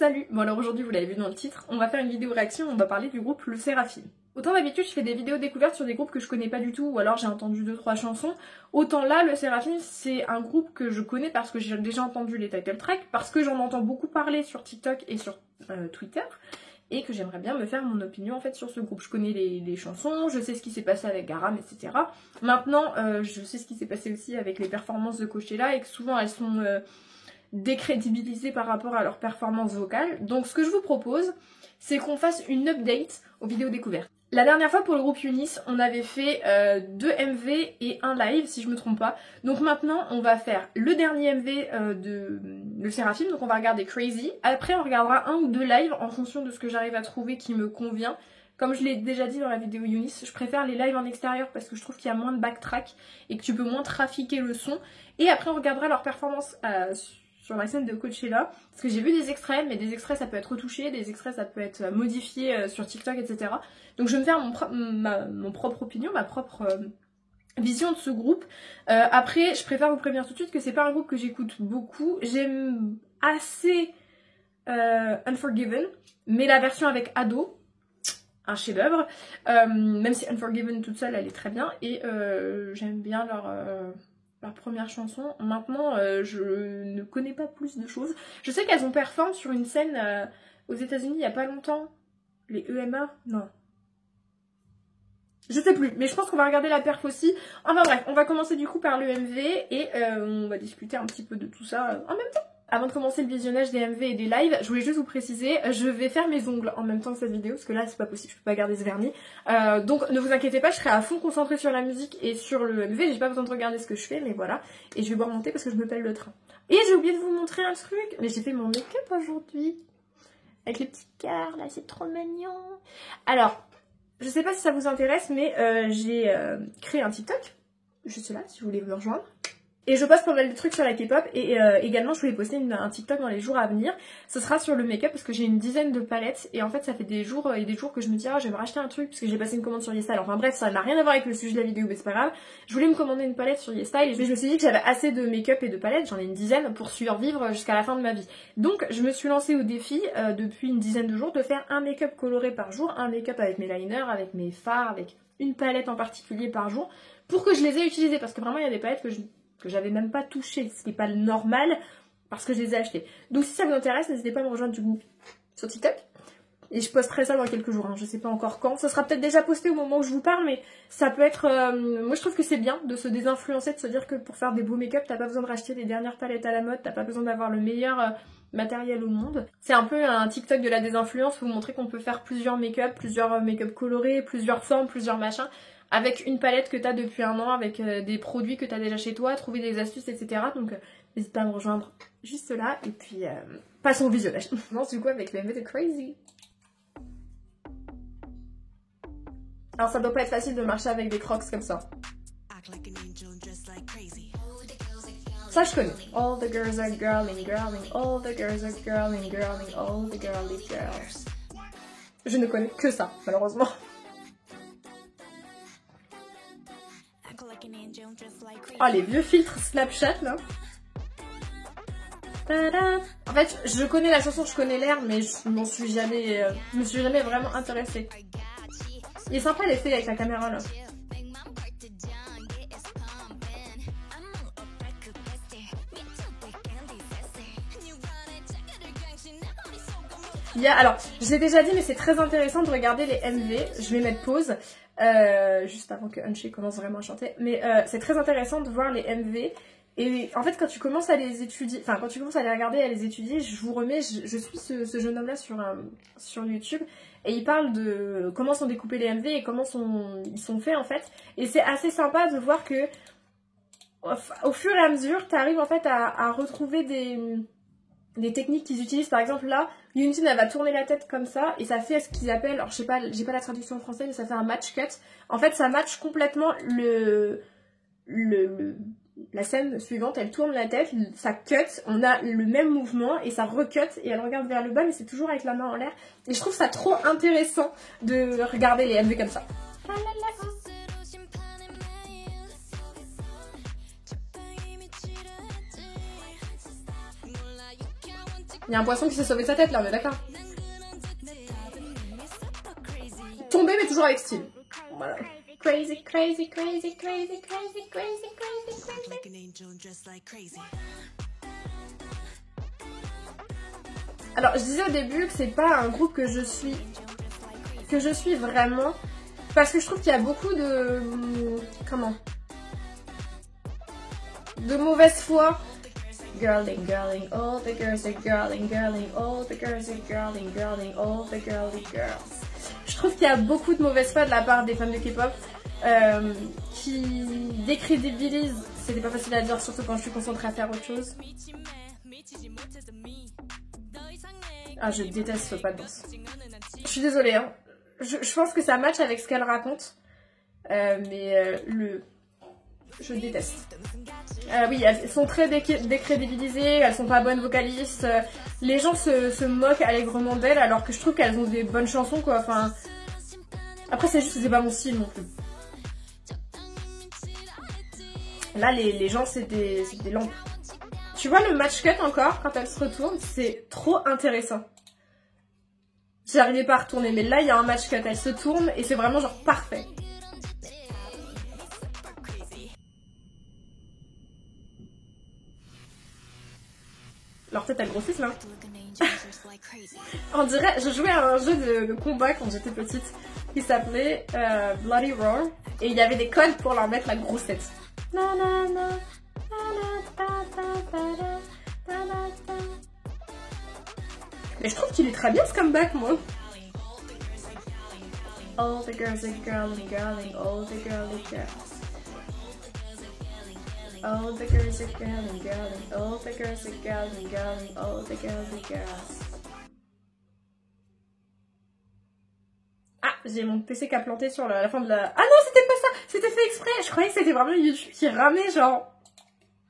Salut! Bon alors aujourd'hui vous l'avez vu dans le titre, on va faire une vidéo réaction, on va parler du groupe Le Seraphim. Autant d'habitude je fais des vidéos découvertes sur des groupes que je connais pas du tout ou alors j'ai entendu 2-3 chansons, autant là Le Seraphim c'est un groupe que je connais parce que j'ai déjà entendu les title tracks, parce que j'en entends beaucoup parler sur TikTok et sur Twitter, et que j'aimerais bien me faire mon opinion en fait sur ce groupe. Je connais les chansons, je sais ce qui s'est passé avec Garam, etc. Maintenant je sais ce qui s'est passé aussi avec les performances de Coachella et que souvent elles sont décrédibilisées par rapport à leur performance vocale. Donc ce que je vous propose, c'est qu'on fasse une update aux vidéos découvertes. La dernière fois pour le groupe Eunice, on avait fait 2 MV et un live si je me trompe pas. Donc maintenant on va faire le dernier MV de Le Seraphim, donc on va regarder Crazy. Après on regardera 1 ou 2 lives en fonction de ce que j'arrive à trouver qui me convient. Comme je l'ai déjà dit dans la vidéo Eunice, je préfère les lives en extérieur parce que je trouve qu'il y a moins de backtrack et que tu peux moins trafiquer le son. Et après on regardera leur performance sur la scène de Coachella, parce que j'ai vu des extraits, mais des extraits ça peut être retouché, des extraits ça peut être modifié sur TikTok, etc. Donc je vais me faire mon propre opinion, ma propre vision de ce groupe. Après, je préfère vous prévenir tout de suite que c'est pas un groupe que j'écoute beaucoup. J'aime assez Unforgiven, mais la version avec Ado, un chef-d'œuvre, même si Unforgiven toute seule elle est très bien, et j'aime bien leur première chanson. Maintenant, je ne connais pas plus de choses. Je sais qu'elles ont performé sur une scène aux États-Unis il y a pas longtemps. Les EMA? Non. Je sais plus, mais je pense qu'on va regarder la perf aussi. Enfin bref, on va commencer du coup par le MV et on va discuter un petit peu de tout ça en même temps. Avant de commencer le visionnage des MV et des lives, je voulais juste vous préciser, je vais faire mes ongles en même temps que cette vidéo, parce que là c'est pas possible, je peux pas garder ce vernis. Donc ne vous inquiétez pas, je serai à fond concentrée sur la musique et sur le MV, j'ai pas besoin de regarder ce que je fais, mais voilà. Et je vais boire mon thé parce que je me pèle le train. Et j'ai oublié de vous montrer un truc, mais j'ai fait mon make-up aujourd'hui. Avec les petits cœurs, là c'est trop mignon. Alors, je sais pas si ça vous intéresse, mais j'ai créé un TikTok, juste là, si vous voulez me rejoindre. Et je poste pas mal de trucs sur la K-pop et également je voulais poster un TikTok dans les jours à venir. Ce sera sur le make-up parce que j'ai une dizaine de palettes et en fait ça fait des jours et des jours que je me dis ah je vais me racheter un truc parce que j'ai passé une commande sur YesStyle. Enfin bref, ça n'a rien à voir avec le sujet de la vidéo mais c'est pas grave. Je voulais me commander une palette sur YesStyle et je me suis dit que j'avais assez de make-up et de palettes, j'en ai une dizaine pour survivre jusqu'à la fin de ma vie. Donc je me suis lancée au défi depuis une dizaine de jours de faire un make-up coloré par jour, un make-up avec mes liners, avec mes fards, avec une palette en particulier par jour pour que je les ai utilisées parce que vraiment il y a des palettes que j'avais même pas touché, ce qui n'est pas le normal, parce que je les ai achetées. Donc si ça vous intéresse, n'hésitez pas à me rejoindre du coup sur TikTok. Et je posterai ça dans quelques jours, hein. Je sais pas encore quand. Ça sera peut-être déjà posté au moment où je vous parle, mais ça peut être... Moi je trouve que c'est bien de se désinfluencer, de se dire que pour faire des beaux make-up, t'as pas besoin de racheter les dernières palettes à la mode, t'as pas besoin d'avoir le meilleur matériel au monde. C'est un peu un TikTok de la désinfluence, pour vous montrer qu'on peut faire plusieurs make-up colorés, plusieurs formes, plusieurs machins, avec une palette que t'as depuis un an, avec des produits que t'as déjà chez toi, trouver des astuces, etc. Donc n'hésite pas à me rejoindre juste là, et puis passons au visionnage. On commence du coup avec le MV de Crazy. Alors ça doit pas être facile de marcher avec des crocs comme ça. Ça je connais. All the girls are girling, girling, all the girls are girling, girling, all the girly girls. Je ne connais que ça, malheureusement. Oh les vieux filtres Snapchat là. En fait je connais la chanson, je connais l'air, mais je me suis jamais vraiment intéressée. Il est sympa l'effet avec la caméra là. Alors, je l'ai déjà dit, mais c'est très intéressant de regarder les MV. Je vais mettre pause, juste avant que Unchi commence vraiment à chanter. Mais c'est très intéressant de voir les MV. Et en fait, quand tu commences à les étudier, enfin, quand tu commences à les regarder et à les étudier, je vous remets, je suis ce jeune homme-là sur YouTube. Et il parle de comment sont découpés les MV et comment ils sont faits, en fait. Et c'est assez sympa de voir que, au fur et à mesure, tu arrives en fait à retrouver des techniques qu'ils utilisent. Par exemple là, Yoonjin elle va tourner la tête comme ça et ça fait ce qu'ils appellent, alors je sais pas, j'ai pas la traduction en français, mais ça fait un match cut. En fait ça match complètement la scène suivante, elle tourne la tête, ça cut, on a le même mouvement et ça recut et elle regarde vers le bas mais c'est toujours avec la main en l'air. Et je trouve ça trop intéressant de regarder les MV comme ça. Il y a un poisson qui s'est sauvé de sa tête là, on est d'accord? Tombé mais toujours avec style. Voilà. Crazy, crazy, crazy, crazy, crazy, crazy, crazy. Alors, je disais au début que c'est pas un groupe que je suis vraiment, parce que je trouve qu'il y a beaucoup de... comment? De mauvaise foi. Girling, girling, all the girls are girling, girling, all the girls are girling, girling, all the girly girls. Je trouve qu'il y a beaucoup de mauvaise foi de la part des fans de K-pop qui décrédibilisent, c'était pas facile à dire surtout quand je suis concentrée à faire autre chose. Ah, je déteste ce pas de danse. Je suis désolée, hein. Je pense que ça match avec ce qu'elle raconte, mais je déteste. Oui, elles sont très décrédibilisées, elles sont pas bonnes vocalistes. Les gens se moquent allègrement d'elles alors que je trouve qu'elles ont des bonnes chansons quoi. Enfin, après c'est juste que c'est pas mon style non plus. Là les gens c'est des lampes. Tu vois le match cut encore quand elles se retournent, c'est trop intéressant. J'arrivais pas à retourner mais là il y a un match cut, elles se tournent et c'est vraiment genre parfait. Leur tête elle grossit là. On dirait, je jouais à un jeu de combat quand j'étais petite qui s'appelait Bloody Roar et il y avait des codes pour leur mettre la grosse tête. Mais je trouve qu'il est très bien ce comeback moi. All the girls are girling, girling, all the girly girls. All the girls are girling, girling, all the girls are girling, girling, all the girly girls. Ah, j'ai mon PC qui a planté sur la fin de la... Ah non, c'était pas ça, c'était fait exprès. Je croyais que c'était vraiment YouTube qui ramait genre...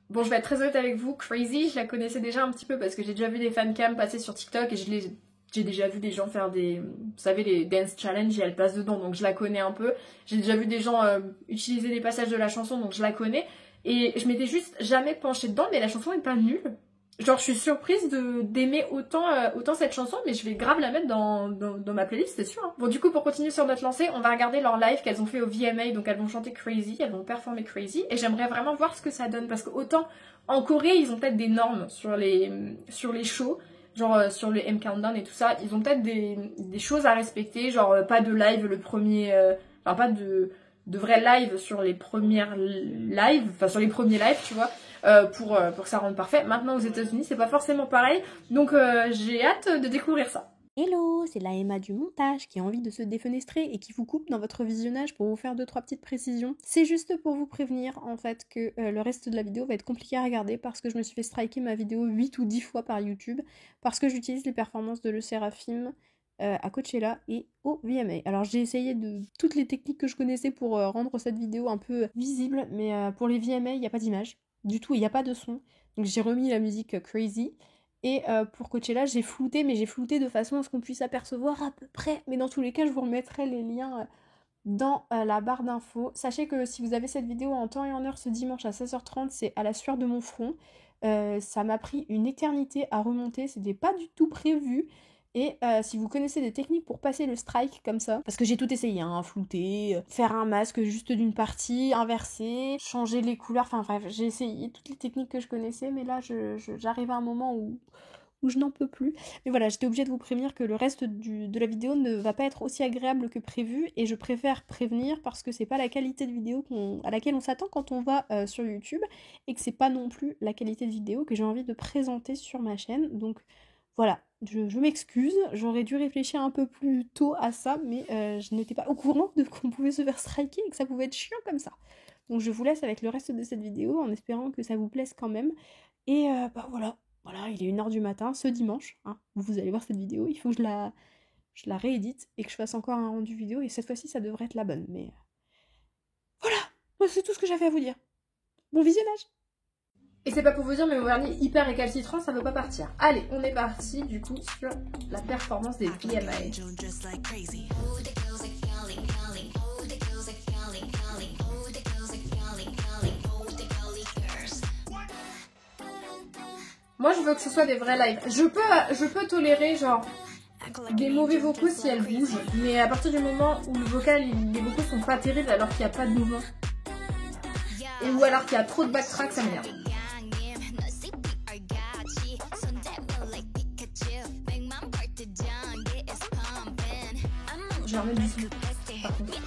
Bon, je vais être très honnête avec vous, Crazy, je la connaissais déjà un petit peu parce que j'ai déjà vu des fancams passer sur TikTok et j'ai déjà vu des gens faire des... Vous savez, les dance challenge et elle passe dedans, donc je la connais un peu. J'ai déjà vu des gens utiliser des passages de la chanson, donc je la connais. Et je m'étais juste jamais penchée dedans, mais la chanson est pas nulle. Genre, je suis surprise d'aimer autant cette chanson, mais je vais grave la mettre dans ma playlist, c'est sûr. Hein. Bon, du coup, pour continuer sur notre lancée, on va regarder leur live qu'elles ont fait au VMA, donc elles vont chanter Crazy, elles vont performer Crazy, et j'aimerais vraiment voir ce que ça donne, parce que autant en Corée, ils ont peut-être des normes sur les shows, genre sur le M Countdown et tout ça, ils ont peut-être des choses à respecter, genre pas de live le premier... enfin, pas de vrais live sur les premières lives, enfin sur les premiers lives, tu vois, pour que ça rende parfait. Maintenant aux États-Unis c'est pas forcément pareil, donc j'ai hâte de découvrir ça. Hello, c'est la Emma du montage qui a envie de se défenestrer et qui vous coupe dans votre visionnage pour vous faire 2-3 petites précisions. C'est juste pour vous prévenir en fait que le reste de la vidéo va être compliqué à regarder parce que je me suis fait striker ma vidéo 8 ou 10 fois par YouTube parce que j'utilise les performances de Le Seraphim à Coachella et au VMA. Alors j'ai essayé de toutes les techniques que je connaissais pour rendre cette vidéo un peu visible, mais pour les VMA il n'y a pas d'image du tout, il n'y a pas de son, donc j'ai remis la musique Crazy. Et pour Coachella, j'ai flouté, mais j'ai flouté de façon à ce qu'on puisse apercevoir à peu près. Mais dans tous les cas, je vous remettrai les liens dans la barre d'infos. Sachez que si vous avez cette vidéo en temps et en heure ce dimanche à 16h30, c'est à la sueur de mon front. Ça m'a pris une éternité à remonter, c'était pas du tout prévu. Et si vous connaissez des techniques pour passer le strike comme ça, parce que j'ai tout essayé, hein, flouter, faire un masque juste d'une partie, inverser, changer les couleurs, enfin bref, j'ai essayé toutes les techniques que je connaissais, mais là j'arrive à un moment où je n'en peux plus. Mais voilà, j'étais obligée de vous prévenir que le reste de la vidéo ne va pas être aussi agréable que prévu, et je préfère prévenir parce que c'est pas la qualité de vidéo à laquelle on s'attend quand on va sur YouTube, et que c'est pas non plus la qualité de vidéo que j'ai envie de présenter sur ma chaîne, donc voilà. Je m'excuse, j'aurais dû réfléchir un peu plus tôt à ça, mais je n'étais pas au courant de qu'on pouvait se faire striker et que ça pouvait être chiant comme ça. Donc je vous laisse avec le reste de cette vidéo en espérant que ça vous plaise quand même. Et bah voilà, il est 1h du matin ce dimanche, hein. Vous allez voir cette vidéo, il faut que je la réédite et que je fasse encore un rendu vidéo, et cette fois-ci ça devrait être la bonne. Mais voilà, c'est tout ce que j'avais à vous dire. Bon visionnage! Et c'est pas pour vous dire, mais mon vernis hyper récalcitrant, ça veut pas partir. Allez, on est parti du coup sur la performance des VMA. Moi, je veux que ce soit des vrais lives. Je peux tolérer, genre, des mauvais vocaux si elles bougent, mais à partir du moment où le vocal, les vocaux sont pas terribles alors qu'il n'y a pas de mouvement, et ou alors qu'il y a trop de backtrack, ça m'énerve. Je vais remettre du son, par contre.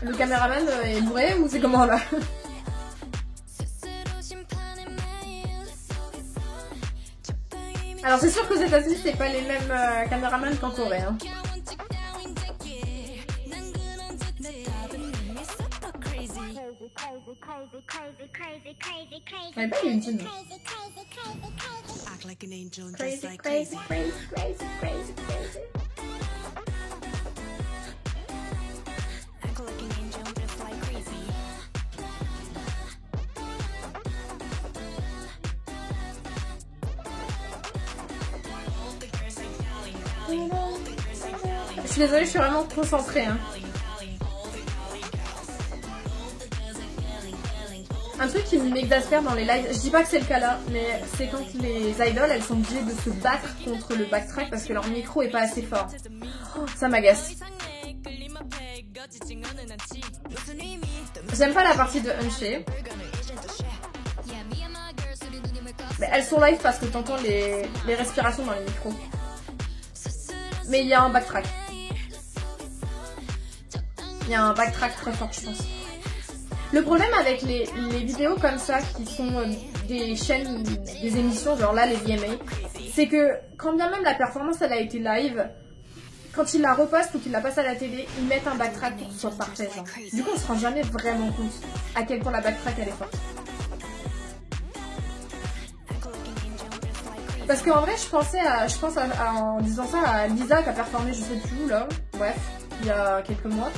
Le caméraman est bourré ou c'est comment là? Alors c'est sûr qu'aux États-Unis c'est pas les mêmes caméramans qu'en Corée. Hein. Elle est pas Eugene. Crazy, crazy, crazy, crazy, crazy, crazy. Je suis désolée, je suis vraiment concentrée. Hein. Un truc qui m'exaspère dans les lives, je dis pas que c'est le cas là, mais c'est quand les idoles elles sont obligées de se battre contre le backtrack parce que leur micro est pas assez fort. Oh, ça m'agace. J'aime pas la partie de Unshea. Mais elles sont live parce que t'entends les respirations dans les micros. Mais il y a un backtrack. Il y a un backtrack très fort, je pense. Le problème avec les vidéos comme ça, qui sont des chaînes, des émissions, genre là, les VMA, c'est que quand bien même la performance, elle a été live, quand ils la repostent ou qu'ils la passent à la télé, ils mettent un backtrack pour que ce soit parfait. Genre. Du coup, on se rend jamais vraiment compte à quel point la backtrack, elle est forte. Parce qu'en vrai, je pense en disant ça à Lisa qui a performé je sais plus où là, bref, il y a quelques mois.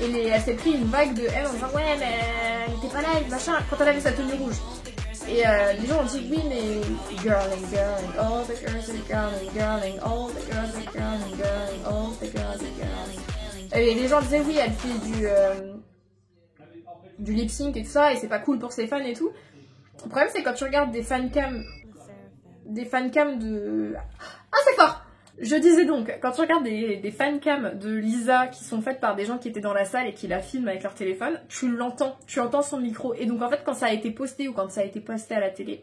Et elle s'est pris une vague de haine en disant ouais mais elle était pas live, machin, quand elle avait sa tenue rouge. Et les gens ont dit oui mais girling, girling, all the girls are girling, girling, all the girls are girling, girling, all the girls are girling. Et les gens disaient oui elle fait du lip sync et tout ça et c'est pas cool pour ses fans et tout. Le problème c'est quand tu regardes des fancams de... Ah c'est fort. Je disais donc, quand tu regardes des fancams de Lisa qui sont faites par des gens qui étaient dans la salle et qui la filment avec leur téléphone, tu l'entends, tu entends son micro. Et donc en fait quand ça a été posté ou quand ça a été passé à la télé,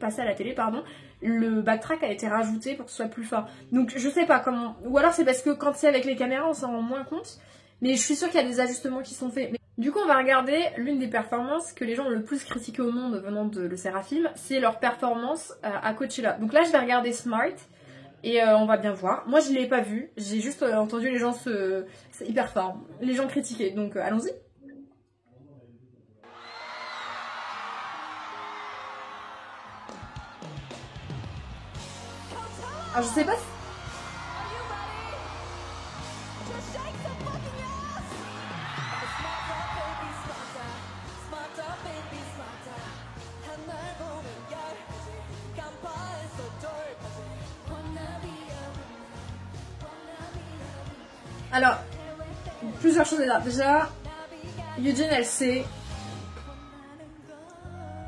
le backtrack a été rajouté pour que ce soit plus fort. Donc je sais pas comment... Ou alors c'est parce que quand c'est avec les caméras on s'en rend moins compte. Mais je suis sûre qu'il y a des ajustements qui sont faits. Du coup on va regarder l'une des performances que les gens ont le plus critiqué au monde venant de Le Seraphim, c'est leur performance à Coachella. Donc là je vais regarder Smart. Et on va bien voir. Moi, je l'ai pas vu. J'ai juste entendu les gens c'est hyper fort. Les gens critiquer. Donc, allons-y. Alors, je sais pas si... Alors, plusieurs choses là. Déjà, Eugene, elle sait,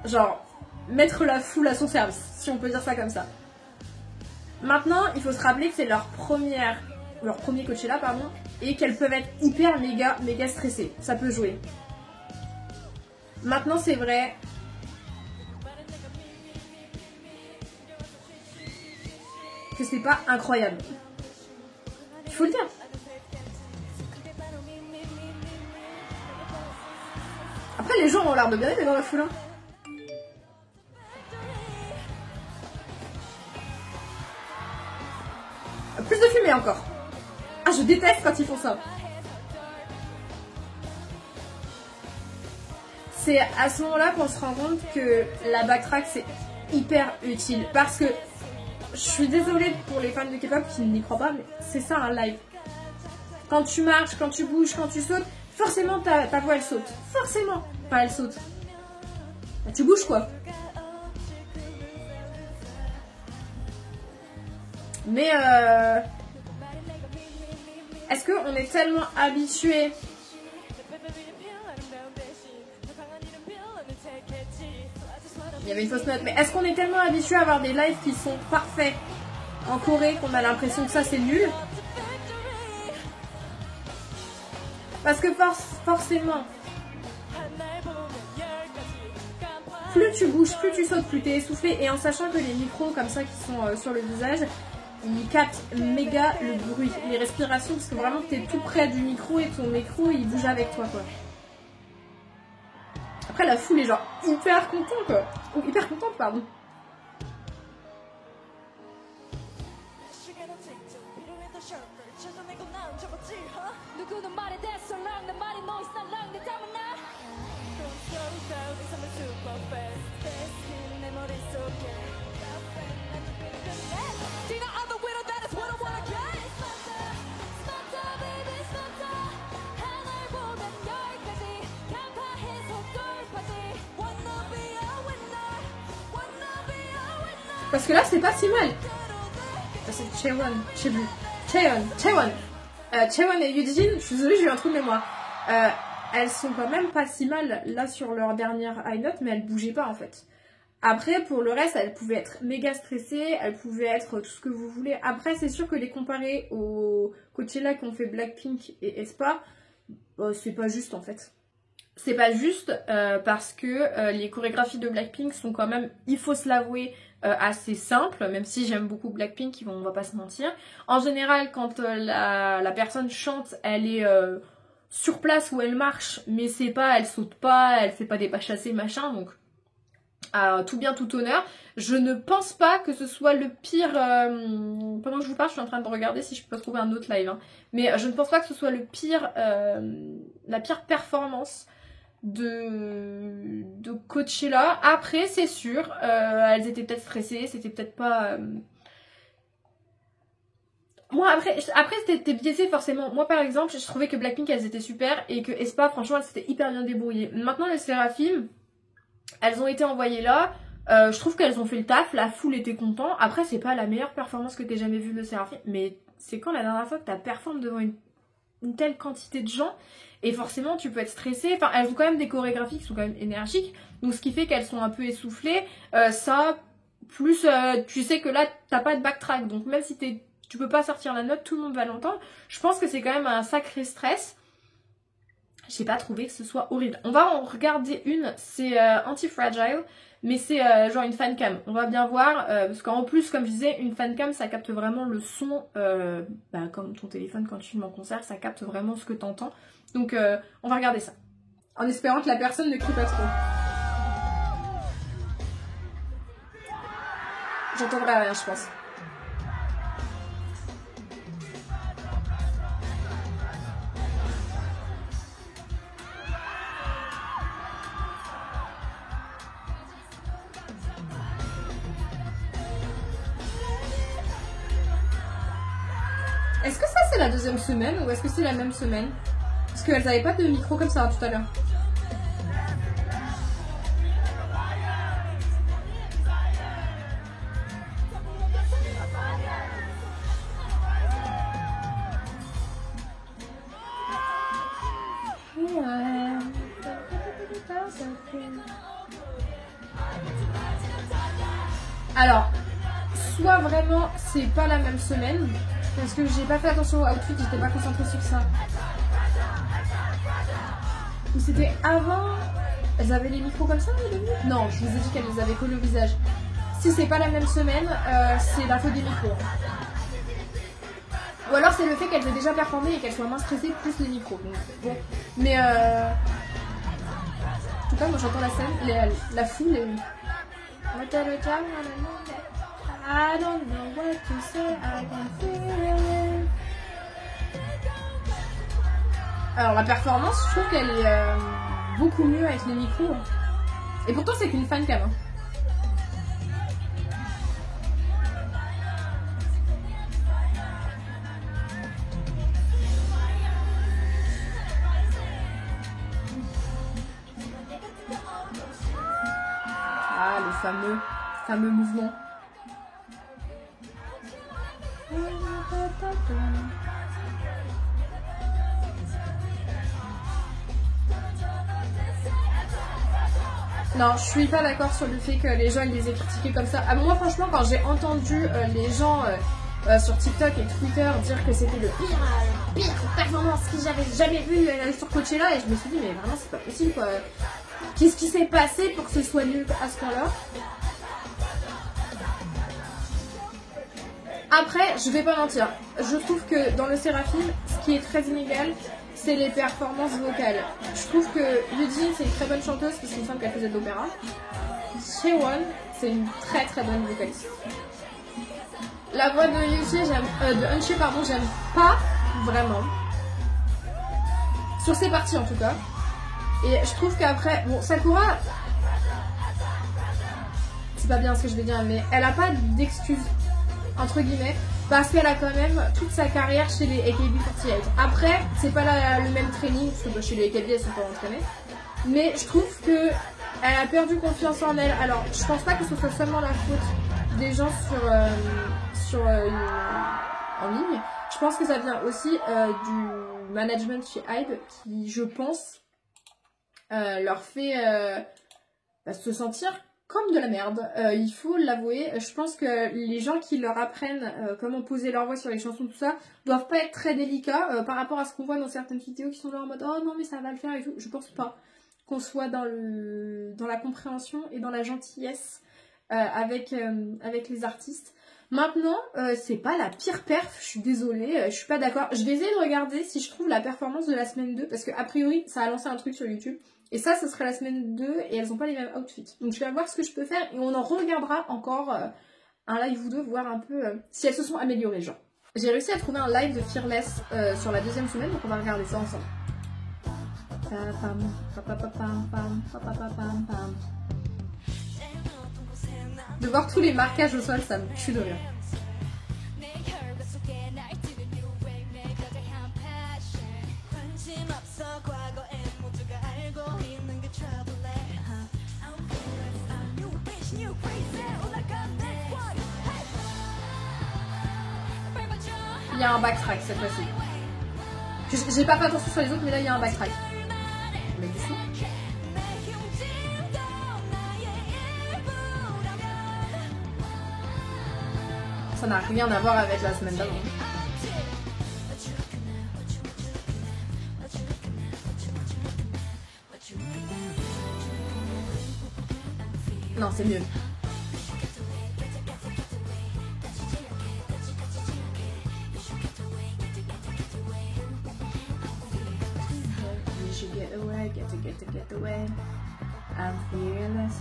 genre, mettre la foule à son service, si on peut dire ça comme ça. Maintenant, il faut se rappeler que c'est leur premier Coachella, pardon, et qu'elles peuvent être hyper méga stressées. Ça peut jouer. Maintenant, c'est vrai... que c'est pas incroyable. Il faut le dire. Après, les gens ont l'air de bien aimer dans la foule. Hein. Plus de fumée encore. Ah, je déteste quand ils font ça. C'est à ce moment-là qu'on se rend compte que la backtrack, c'est hyper utile. Parce que, je suis désolée pour les fans de K-pop qui n'y croient pas, mais c'est ça un live. Quand tu marches, quand tu bouges, quand tu sautes, forcément ta voix elle saute. Forcément. Enfin, elle saute. Bah, tu bouges quoi. Mais est-ce qu'on est tellement habitué Il y avait une fausse note. Mais est-ce qu'on est tellement habitué à avoir des lives qui sont parfaits en Corée qu'on a l'impression que ça c'est nul? Parce que forcément, plus tu bouges, plus tu sautes, plus t'es essoufflé. Et en sachant que les micros comme ça qui sont sur le visage, ils captent méga le bruit, les respirations, parce que vraiment t'es tout près du micro et ton micro il bouge avec toi quoi. Après la foule est genre hyper content quoi. Ou hyper contente pardon. Parce que là c'est pas si mal. C'est Chaewon, je sais plus. Chaewon et Yujin, je suis désolée, j'ai eu un trou de mémoire. Elles sont quand même pas si mal là sur leur dernière high note, mais elles bougeaient pas en fait. Après, pour le reste, elles pouvaient être méga stressées, elles pouvaient être tout ce que vous voulez. Après, c'est sûr que les comparer aux Coachella qu'ont fait Blackpink et aespa, c'est pas juste en fait. C'est pas juste parce que les chorégraphies de Blackpink sont quand même, il faut se l'avouer, assez simples, même si j'aime beaucoup Blackpink, on va pas se mentir. En général, quand la personne chante, elle est sur place où elle marche, mais c'est pas, elle saute pas, elle fait pas des pas chassés, machin, donc tout bien, tout honneur. Je ne pense pas que ce soit le pire... pendant que je vous parle, je suis en train de regarder si je peux trouver un autre live, hein. Mais je ne pense pas que ce soit le pire, la pire performance de Coachella. Après c'est sûr, elles étaient peut-être stressées, c'était peut-être pas moi après c'était biaisé forcément. Moi par exemple je trouvais que Blackpink elles étaient super et que aespa franchement elles s'étaient hyper bien débrouillées. Maintenant les Seraphim elles ont été envoyées là, je trouve qu'elles ont fait le taf, la foule était content. Après c'est pas la meilleure performance que t'aies jamais vue de Seraphim, mais c'est quand la dernière fois que t'as performé devant une telle quantité de gens? Et forcément tu peux être stressée, enfin elles ont quand même des chorégraphies qui sont quand même énergiques, donc ce qui fait qu'elles sont un peu essoufflées, ça, plus tu sais que là t'as pas de backtrack, donc même si tu peux pas sortir la note, tout le monde va l'entendre. Je pense que c'est quand même un sacré stress. J'ai pas trouvé que ce soit horrible. On va en regarder une, c'est Anti-Fragile, mais c'est genre une fancam. On va bien voir, parce qu'en plus, comme je disais, une fancam, ça capte vraiment le son, comme ton téléphone quand tu filmes en concert, ça capte vraiment ce que t'entends. Donc on va regarder ça. En espérant que la personne ne crie pas trop. J'entendrai rien, je pense. Est-ce que ça c'est la deuxième semaine ou est-ce que c'est la même semaine? Parce qu'elles n'avaient pas de micro comme ça tout à l'heure. Alors, soit vraiment c'est pas la même semaine, parce que j'ai pas fait attention au outfit, j'étais pas concentrée sur ça. Ou c'était avant, elles avaient les micros comme ça au début? Non, je vous ai dit qu'elles les avaient collés au visage. Si c'est pas la même semaine, c'est la faute des micros. Ou alors c'est le fait qu'elles aient déjà performé et qu'elles soient moins stressées plus les micros. Donc, bon. Mais en tout cas, moi j'entends la scène, la foule et... I don't know what to say, I can feel it. Alors la performance, je trouve qu'elle est beaucoup mieux avec les micros. Et pourtant c'est qu'une fancam. Ah, le fameux mouvement. Non, je suis pas d'accord sur le fait que les gens ils les aient critiqués comme ça. Ah, moi franchement quand j'ai entendu les gens sur TikTok et Twitter dire que c'était le pire performance que j'avais jamais vu sur Coachella, et je me suis dit mais vraiment c'est pas possible quoi. Qu'est-ce qui s'est passé pour que ce soit nul à ce point-là? Après, je vais pas mentir, je trouve que dans le Séraphim, ce qui est très inégal, c'est les performances vocales. Je trouve que Eugene, c'est une très bonne chanteuse parce qu'il me semble qu'elle faisait de l'opéra. Chaewon, c'est une très très bonne vocaliste. La voix de Eunchae, pardon, j'aime pas vraiment. Sur ses parties en tout cas. Et je trouve qu'après, bon, Sakura, c'est pas bien ce que je vais dire, mais elle a pas d'excuses, entre guillemets, parce qu'elle a quand même toute sa carrière chez les AKB48. Après, c'est pas le même training, parce que chez les AKB elles sont pas entraînées, mais je trouve que elle a perdu confiance en elle. Alors, je pense pas que ce soit seulement la faute des gens en ligne. Je pense que ça vient aussi du management chez Hybe qui, je pense, leur fait se sentir comme de la merde. Il faut l'avouer. Je pense que les gens qui leur apprennent comment poser leur voix sur les chansons, tout ça, doivent pas être très délicats par rapport à ce qu'on voit dans certaines vidéos qui sont là en mode oh non mais ça va le faire et tout. Je pense pas qu'on soit dans la compréhension et dans la gentillesse avec les artistes. Maintenant, c'est pas la pire perf, je suis désolée, je suis pas d'accord. Je vais essayer de regarder si je trouve la performance de la semaine 2, parce que a priori, ça a lancé un truc sur YouTube. Et ça, ce serait la semaine 2, et elles ont pas les mêmes outfits. Donc je vais voir ce que je peux faire, et on en regardera encore un live ou deux, voir un peu si elles se sont améliorées, genre. J'ai réussi à trouver un live de Fearless sur la deuxième semaine, donc on va regarder ça ensemble. De voir tous les marquages au sol, ça me tue de rire. Il y a un backtrack cette fois-ci. J'ai pas fait attention sur les autres, mais là il y a un backtrack. Mais du coup... Ça n'a rien à voir avec la semaine d'avant. Non, c'est mieux. Get away. I'm fearless.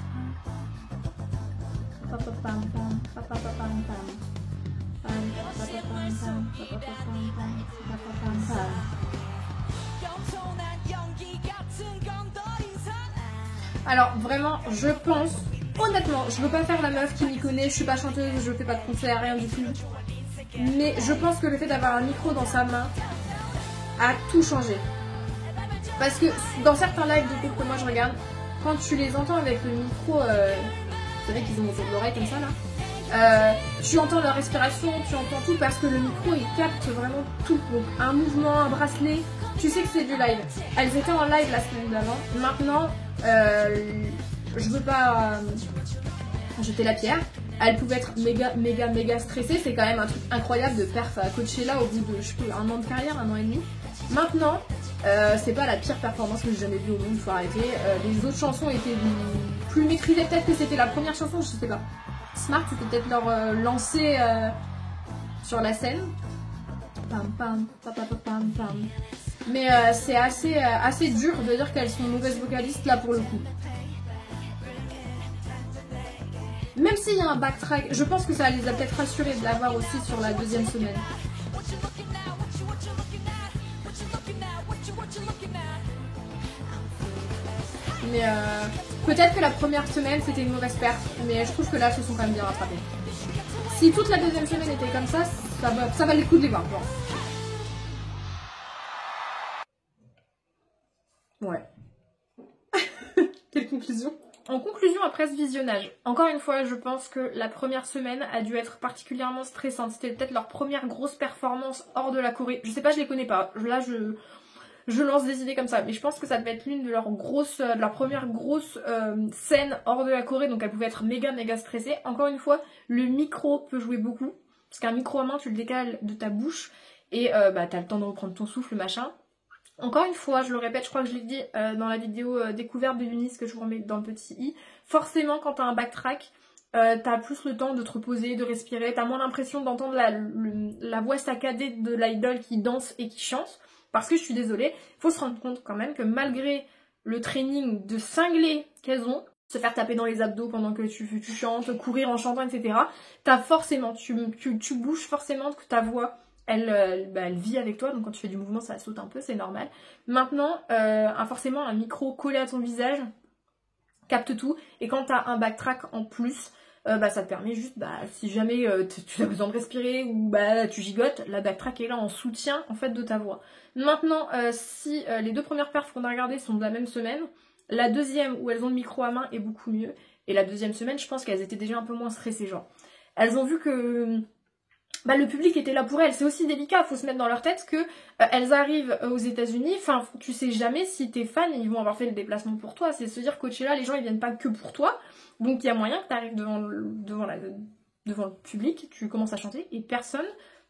Alors vraiment, je pense, honnêtement, je veux pas faire la meuf qui m'y connaît, je suis pas chanteuse, je fais pas de concert, rien du tout. Mais je pense que le fait d'avoir un micro dans sa main a tout changé. Parce que dans certains lives de groupe que moi je regarde, quand tu les entends avec le micro, vous savez qu'ils ont autour de l'oreille comme ça là, tu entends leur respiration, tu entends tout parce que le micro il capte vraiment tout. Donc un mouvement, un bracelet, tu sais que c'est du live. Elles étaient en live la semaine d'avant. Maintenant, je veux pas jeter la pierre. Elles pouvaient être méga stressées. C'est quand même un truc incroyable de perf à Coachella au bout de je sais pas, un an de carrière, un an et demi. Maintenant, c'est pas la pire performance que j'ai jamais vue au monde, faut arrêter. Les autres chansons étaient plus maîtrisées, peut-être que c'était la première chanson, je sais pas. Smart, c'était peut-être leur lancée sur la scène. Pam pam, pam pam pam pam. Mais c'est assez dur de dire qu'elles sont mauvaises vocalistes là pour le coup. Même s'il y a un backtrack, je pense que ça les a peut-être rassurés de l'avoir aussi sur la deuxième semaine. Mais peut-être que la première semaine c'était une mauvaise perte, mais je trouve que là elles se sont quand même bien rattrapées. Si toute la deuxième semaine était comme ça, ça valait le coup de les voir. Bon. Ouais. Quelle conclusion? En conclusion, après ce visionnage, encore une fois, je pense que la première semaine a dû être particulièrement stressante. C'était peut-être leur première grosse performance hors de la Corée. Je sais pas, je les connais pas. Là, Je lance des idées comme ça, mais je pense que ça devait être l'une de leurs première grosse scène hors de la Corée, donc elle pouvait être méga stressée. Encore une fois, le micro peut jouer beaucoup, parce qu'un micro à main, tu le décales de ta bouche, et bah t'as le temps de reprendre ton souffle, machin. Encore une fois, je le répète, je crois que je l'ai dit dans la vidéo découverte de Eunice que je vous remets dans le petit i, forcément quand t'as un backtrack, t'as plus le temps de te reposer, de respirer, t'as moins l'impression d'entendre la voix saccadée de l'idole qui danse et qui chante. Parce que je suis désolée, il faut se rendre compte quand même que malgré le training de cinglé qu'elles ont, se faire taper dans les abdos pendant que tu chantes, courir en chantant, etc., t'as forcément, tu bouges forcément que ta voix, elle vit avec toi, donc quand tu fais du mouvement, ça saute un peu, c'est normal. Maintenant, forcément, un micro collé à ton visage capte tout, et quand t'as un backtrack en plus, ça te permet juste, si jamais tu as besoin de respirer ou tu gigotes, la backtrack est là en soutien en fait de ta voix. Maintenant, si les deux premières perfs qu'on a regardées sont de la même semaine, la deuxième où elles ont le micro à main est beaucoup mieux, et la deuxième semaine, je pense qu'elles étaient déjà un peu moins stressées, genre. Elles ont vu que le public était là pour elles, c'est aussi délicat, faut se mettre dans leur tête que elles arrivent aux États-Unis, enfin tu sais jamais si tes fans ils vont avoir fait le déplacement pour toi, c'est se dire Coachella, les gens ils viennent pas que pour toi, donc il y a moyen que tu arrives devant le public, tu commences à chanter et personne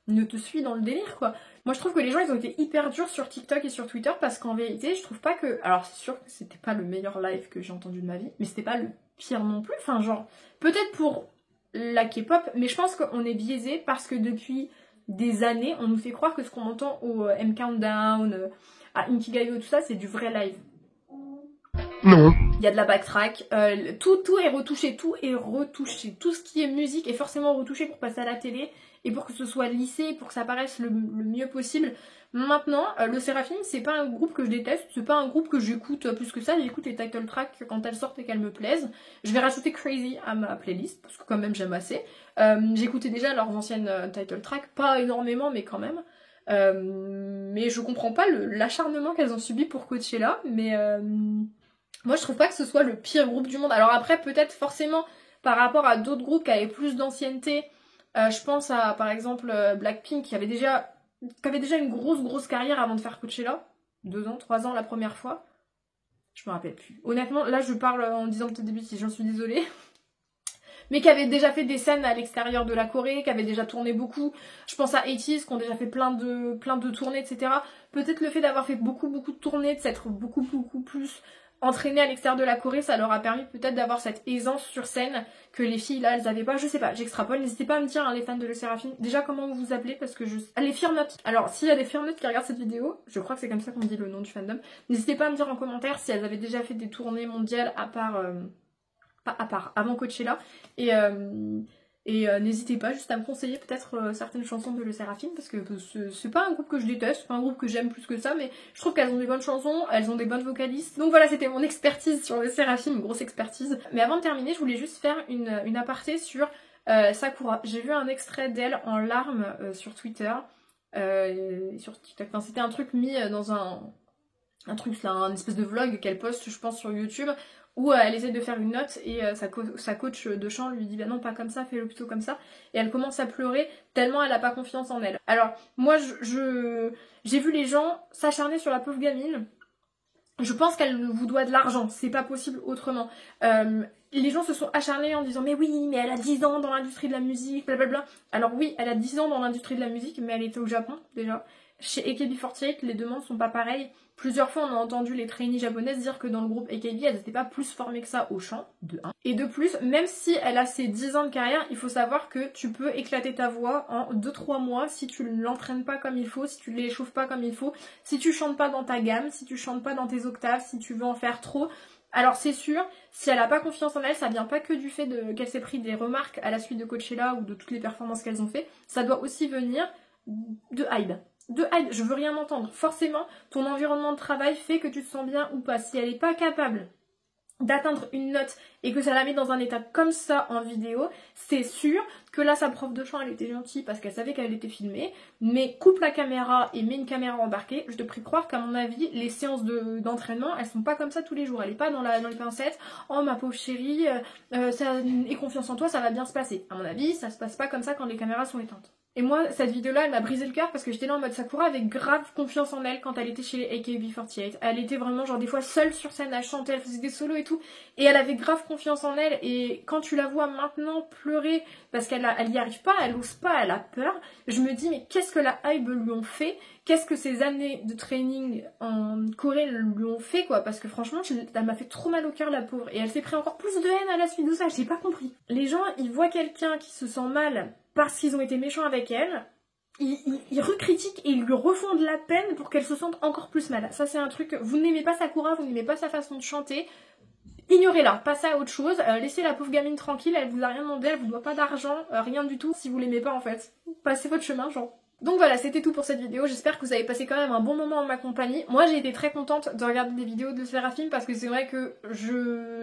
ne te suit dans le délire quoi. Moi je trouve que les gens ils ont été hyper durs sur TikTok et sur Twitter parce qu'en vérité je trouve pas que, alors c'est sûr que c'était pas le meilleur live que j'ai entendu de ma vie, mais c'était pas le pire non plus, enfin genre peut-être pour la K-pop, mais je pense qu'on est biaisé parce que depuis des années, on nous fait croire que ce qu'on entend au M Countdown, à Inkigayo, tout ça, c'est du vrai live. Non. Il y a de la backtrack, tout est retouché, tout est retouché. Tout ce qui est musique est forcément retouché pour passer à la télé et pour que ce soit lissé, pour que ça paraisse le mieux possible. Maintenant, le Seraphim, c'est pas un groupe que je déteste, c'est pas un groupe que j'écoute plus que ça, j'écoute les title tracks quand elles sortent et qu'elles me plaisent. Je vais rajouter Crazy à ma playlist, parce que quand même j'aime assez. J'écoutais déjà leurs anciennes title tracks, pas énormément, mais quand même. Mais je comprends pas l'acharnement qu'elles ont subi pour Coachella, mais moi je trouve pas que ce soit le pire groupe du monde. Alors après, peut-être forcément, par rapport à d'autres groupes qui avaient plus d'ancienneté, je pense à par exemple Blackpink qui avait déjà une grosse carrière avant de faire Coachella. 2 ans, 3 ans la première fois. Je me rappelle plus. Honnêtement, là je parle en disant peut-être des bêtises, j'en suis désolée. Mais qui avait déjà fait des scènes à l'extérieur de la Corée, qui avait déjà tourné beaucoup. Je pense à 80s, qui ont déjà fait plein de tournées, etc. Peut-être le fait d'avoir fait beaucoup de tournées, de s'être beaucoup plus entraînées à l'extérieur de la Corée, ça leur a permis peut-être d'avoir cette aisance sur scène que les filles là elles avaient pas, je sais pas, j'extrapole, n'hésitez pas à me dire hein, les fans de Le Seraphim, déjà comment vous vous appelez parce que les Firnotes. Alors s'il y a des Firnotes qui regardent cette vidéo, je crois que c'est comme ça qu'on dit le nom du fandom, n'hésitez pas à me dire en commentaire si elles avaient déjà fait des tournées mondiales avant Coachella et n'hésitez pas juste à me conseiller peut-être certaines chansons de Le Seraphim parce que c'est pas un groupe que je déteste, c'est pas un groupe que j'aime plus que ça, mais je trouve qu'elles ont des bonnes chansons, elles ont des bonnes vocalistes. Donc voilà, c'était mon expertise sur Le Seraphim, une grosse expertise. Mais avant de terminer, je voulais juste faire une aparté sur Sakura. J'ai vu un extrait d'elle en larmes sur Twitter, sur TikTok. Enfin, c'était un truc mis dans un truc là, un espèce de vlog qu'elle poste, je pense, sur YouTube, où elle essaie de faire une note et sa coach de chant lui dit bah non pas comme ça, fais-le plutôt comme ça, et elle commence à pleurer tellement elle a pas confiance en elle. Alors moi j'ai vu les gens s'acharner sur la pauvre gamine, je pense qu'elle vous doit de l'argent, c'est pas possible autrement. Les gens se sont acharnés en disant mais oui mais elle a 10 ans dans l'industrie de la musique, blablabla. Alors oui elle a 10 ans dans l'industrie de la musique mais elle était au Japon déjà. Chez AKB48, les demandes sont pas pareilles. Plusieurs fois, on a entendu les trainees japonaises dire que dans le groupe AKB, elles n'étaient pas plus formées que ça au chant, de 1. Et de plus, même si elle a ses 10 ans de carrière, il faut savoir que tu peux éclater ta voix en 2-3 mois si tu ne l'entraînes pas comme il faut, si tu ne l'échauffes pas comme il faut, si tu chantes pas dans ta gamme, si tu chantes pas dans tes octaves, si tu veux en faire trop. Alors c'est sûr, si elle a pas confiance en elle, ça vient pas que du fait qu'elle s'est pris des remarques à la suite de Coachella ou de toutes les performances qu'elles ont fait, ça doit aussi venir de Hyde. Je veux rien entendre. Forcément, ton environnement de travail fait que tu te sens bien ou pas. Si elle n'est pas capable d'atteindre une note et que ça la met dans un état comme ça en vidéo, c'est sûr que là, sa prof de chant, elle était gentille parce qu'elle savait qu'elle était filmée, mais coupe la caméra et met une caméra embarquée, je te prie de croire qu'à mon avis, les séances d'entraînement, elles sont pas comme ça tous les jours. Elle est pas dans les pincettes, oh ma pauvre chérie, aie confiance en toi, ça va bien se passer. À mon avis, ça se passe pas comme ça quand les caméras sont éteintes. Et moi, cette vidéo-là, elle m'a brisé le cœur parce que j'étais là en mode Sakura avait grave confiance en elle quand elle était chez les AKB48. Elle était vraiment genre des fois seule sur scène à chanter, elle faisait des solos et tout. Et elle avait grave confiance en elle. Et quand tu la vois maintenant pleurer parce qu'elle y arrive pas, elle ose pas, elle a peur, je me dis mais qu'est-ce que la hype lui ont fait? Qu'est-ce que ces années de training en Corée lui ont fait quoi? Parce que franchement, elle m'a fait trop mal au cœur la pauvre. Et elle s'est pris encore plus de haine à la suite de ça, j'ai pas compris. Les gens, ils voient quelqu'un qui se sent mal parce qu'ils ont été méchants avec elle, ils recritiquent et ils lui refont de la peine pour qu'elle se sente encore plus mal. Ça c'est un truc, vous n'aimez pas Sakura, vous n'aimez pas sa façon de chanter, ignorez-la, passez à autre chose, laissez la pauvre gamine tranquille, elle vous a rien demandé, elle vous doit pas d'argent, rien du tout si vous l'aimez pas en fait. Passez votre chemin genre. Donc voilà, c'était tout pour cette vidéo, j'espère que vous avez passé quand même un bon moment en ma compagnie. Moi j'ai été très contente de regarder des vidéos de Seraphim parce que c'est vrai que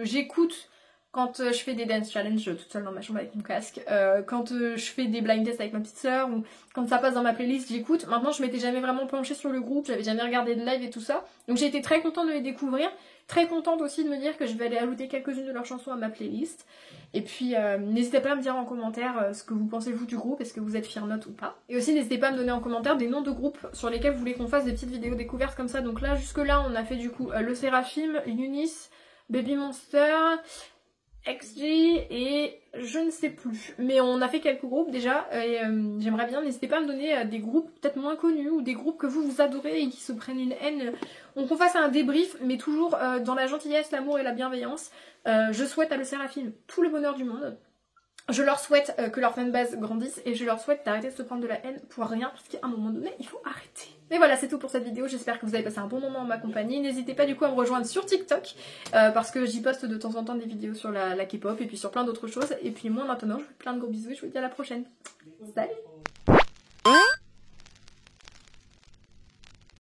j'écoute quand je fais des dance challenges toute seule dans ma chambre avec mon casque, quand je fais des blind tests avec ma petite sœur, ou quand ça passe dans ma playlist, j'écoute. Maintenant, je m'étais jamais vraiment penchée sur le groupe, j'avais jamais regardé de live et tout ça. Donc j'ai été très contente de les découvrir, très contente aussi de me dire que je vais aller ajouter quelques-unes de leurs chansons à ma playlist. Et puis n'hésitez pas à me dire en commentaire ce que vous pensez vous du groupe, est-ce que vous êtes Fear-Not ou pas. Et aussi n'hésitez pas à me donner en commentaire des noms de groupes sur lesquels vous voulez qu'on fasse des petites vidéos découvertes comme ça. Donc là, jusque là, on a fait du coup le Seraphim, Eunice, Baby Monster, XG et je ne sais plus. Mais on a fait quelques groupes déjà et j'aimerais bien, n'hésitez pas à me donner des groupes peut-être moins connus ou des groupes que vous adorez et qui se prennent une haine. On qu'on fasse un débrief mais toujours dans la gentillesse, l'amour et la bienveillance. Je souhaite à le Seraphim tout le bonheur du monde. Je leur souhaite que leur fanbase grandisse et je leur souhaite d'arrêter de se prendre de la haine pour rien parce qu'à un moment donné il faut arrêter. Mais voilà, c'est tout pour cette vidéo, j'espère que vous avez passé un bon moment en ma compagnie. N'hésitez pas du coup à me rejoindre sur TikTok parce que j'y poste de temps en temps des vidéos sur la K-pop et puis sur plein d'autres choses. Et puis moi maintenant je vous fais plein de gros bisous et je vous dis à la prochaine. Salut!